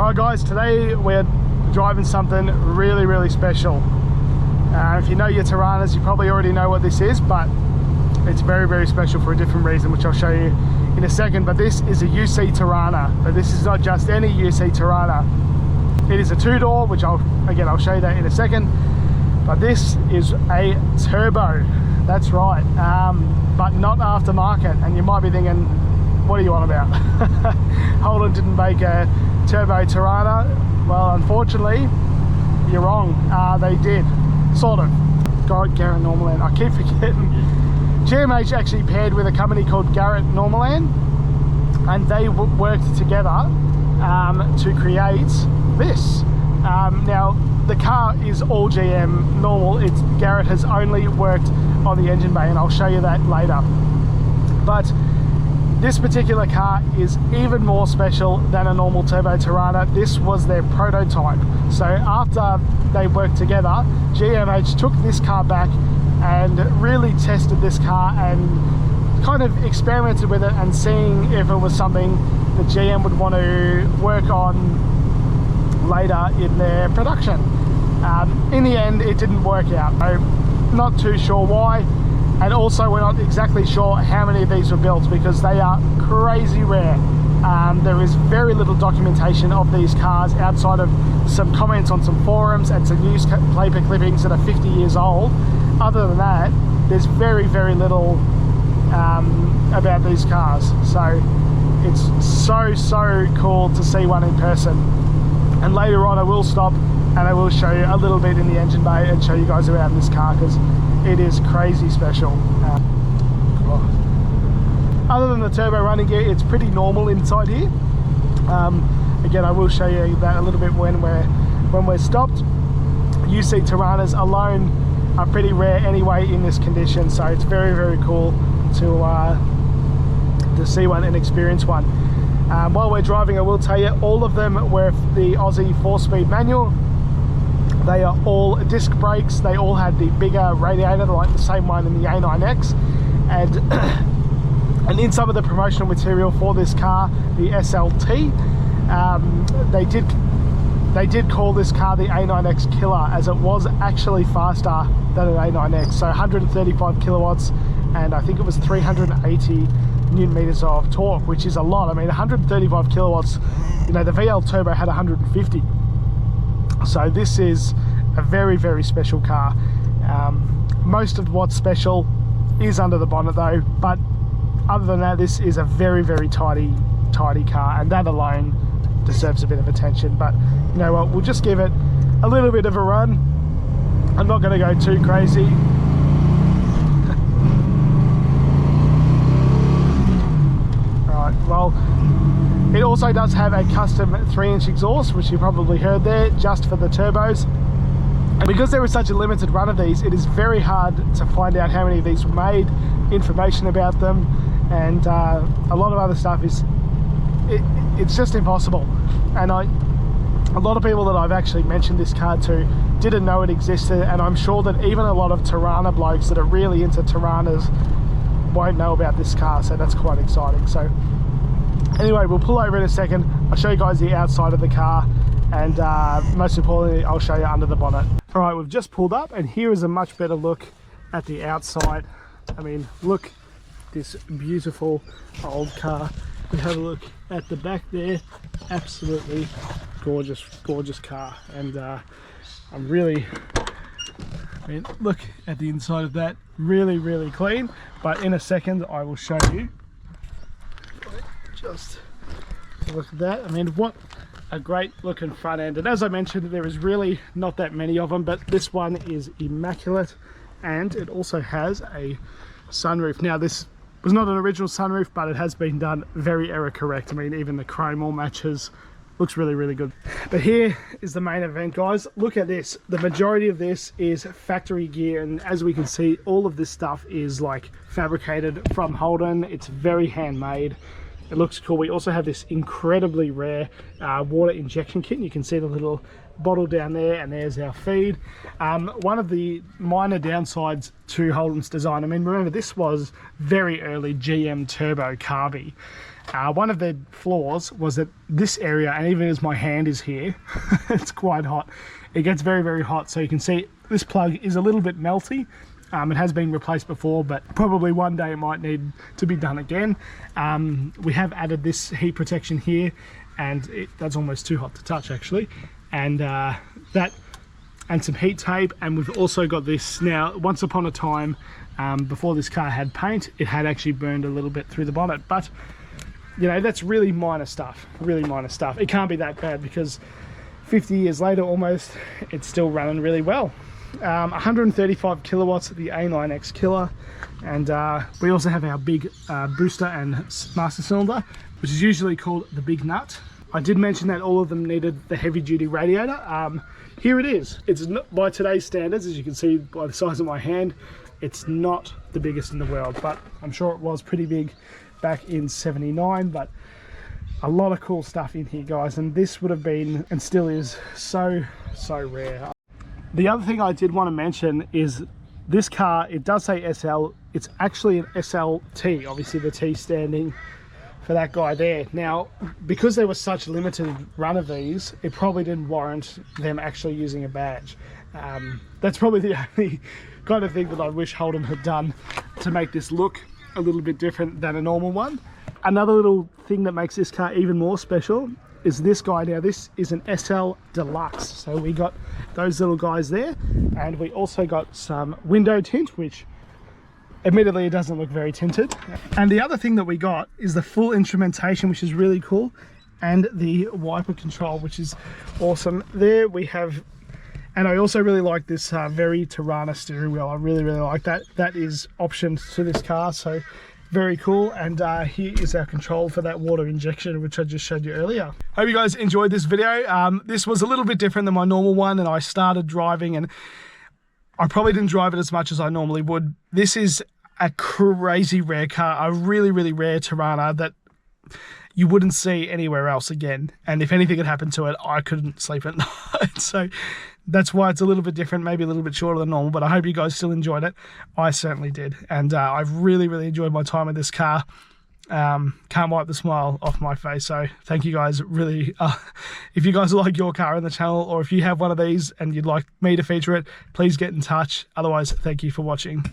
Alright guys, today we're driving something really special. If you know your Toranas, you probably already know what this is, but it's very special for a different reason, which I'll show you in a second. But this is a UC Torana, but this is not just any UC Torana. It is a two-door, which I'll show you that in a second. But this is a turbo, that's right, but not aftermarket. And you might be thinking, what are you on about? Holden didn't make a Turbo Torana. Well, unfortunately, you're wrong. They did, sort of. Garrett Normaland, I keep forgetting. GMH actually paired with a company called Garrett Normaland, and they worked together to create this. Now, the car is all GM normal. Garrett has only worked on the engine bay, and I'll show you that later. But this particular car is even more special than a normal Turbo Torana. This was their prototype. So after they worked together, GMH took this car back and really tested this car and kind of experimented with it and seeing if it was something that GM would want to work on later in their production. In the end, it didn't work out. I'm not too sure why. And also, we're not exactly sure how many of these were built because they are crazy rare. There is very little documentation of these cars outside of some comments on some forums and some newspaper clippings that are 50 years old. Other than that, there's very little about these cars. So it's so cool to see one in person. And later on, I will stop and I will show you a little bit in the engine bay and show you guys around this car because it is crazy special. Other than the turbo running gear, it's pretty normal inside here. Again, I will show you that a little bit when we're stopped. UC Toranas alone are pretty rare anyway in this condition, so it's very cool to see one and experience one. While we're driving, I will tell you, all of them were the Aussie 4-speed manual. They are all disc brakes. They all had the bigger radiator, like the same one in the A9X. And in some of the promotional material for this car, the SLT, they did call this car the A9X killer, as it was actually faster than an A9X. So 135 kilowatts, and I think it was 380 Newton meters of torque, which is a lot. I mean, 135 kilowatts, you know, the VL Turbo had 150. So this is a very special car. Most of what's special is under the bonnet though, but other than that, this is a very tidy car, and that alone deserves a bit of attention. But you know what, we'll just give it a little bit of a run. I'm not going to go too crazy. Right, well, it also does have a custom 3-inch exhaust, which you probably heard there, just for the turbos. And because there was such a limited run of these, it is very hard to find out how many of these were made, information about them, and a lot of other stuff it's just impossible. And a lot of people that I've actually mentioned this car to didn't know it existed, and I'm sure that even a lot of Torana blokes that are really into Toranas won't know about this car, so that's quite exciting. So anyway, we'll pull over in a second. I'll show you guys the outside of the car, and most importantly, I'll show you under the bonnet. All right, we've just pulled up, and here is a much better look at the outside. I mean, look, this beautiful old car. We have a look at the back there. Absolutely gorgeous car. And I mean, look at the inside of that. Really clean. But in a second, I will show you. Just look at that. I mean, what a great looking front end. And as I mentioned, there is really not that many of them, but this one is immaculate, and it also has a sunroof. Now, this was not an original sunroof, but it has been done very error correct. I mean, even the chrome all matches. Looks really good. But here is the main event, guys. Look at this. The majority of this is factory gear, and as we can see, all of this stuff is like fabricated from Holden. It's very handmade. It looks cool. We also have this incredibly rare water injection kit. And you can see the little bottle down there, and there's our feed. One of the minor downsides to Holden's design, I mean, remember, this was very early GM turbo carby. One of the flaws was that this area, and even as my hand is here, it's quite hot. It gets very, very hot. So you can see this plug is a little bit melty. It has been replaced before, but probably one day it might need to be done again. We have added this heat protection here, and that's almost too hot to touch actually. And that, and some heat tape, and we've also got this now. Once upon a time, before this car had paint, it had actually burned a little bit through the bonnet, but you know, that's really minor stuff, really minor stuff. It can't be that bad because 50 years later almost, it's still running really well. 135 kilowatts, the A9X killer, and we also have our big booster and master cylinder, which is usually called the big nut. I did mention that all of them needed the heavy duty radiator. Here it is. It's not, by today's standards, as you can see by the size of my hand, it's not the biggest in the world, but I'm sure it was pretty big back in '79. But a lot of cool stuff in here, guys, and this would have been, and still is, so rare. The other thing I did want to mention is this car, it does say SL, it's actually an SLT, obviously the T standing for that guy there. Now, because there was such limited run of these, it probably didn't warrant them actually using a badge. That's probably the only kind of thing that I wish Holden had done to make this look a little bit different than a normal one. Another little thing that makes this car even more special is this guy. Now this is an SL Deluxe, so we got those little guys there, and we also got some window tint, which admittedly it doesn't look very tinted. And the other thing that we got is the full instrumentation, which is really cool, and the wiper control, which is awesome. There we have, and I also really like this very Torana steering wheel. I really like that. That is optioned to this car, so very cool. And here is our control for that water injection, which I just showed you earlier. Hope you guys enjoyed this video. This was a little bit different than my normal one, and I started driving, and I probably didn't drive it as much as I normally would. This is a crazy rare car, a really rare Torana that you wouldn't see anywhere else again. And if anything had happened to it, I couldn't sleep at night. So that's why it's a little bit different, maybe a little bit shorter than normal, but I hope you guys still enjoyed it. I certainly did. And I've really enjoyed my time with this car. Can't wipe the smile off my face. So thank you guys. Really, if you guys like your car on the channel, or if you have one of these and you'd like me to feature it, please get in touch. Otherwise, thank you for watching.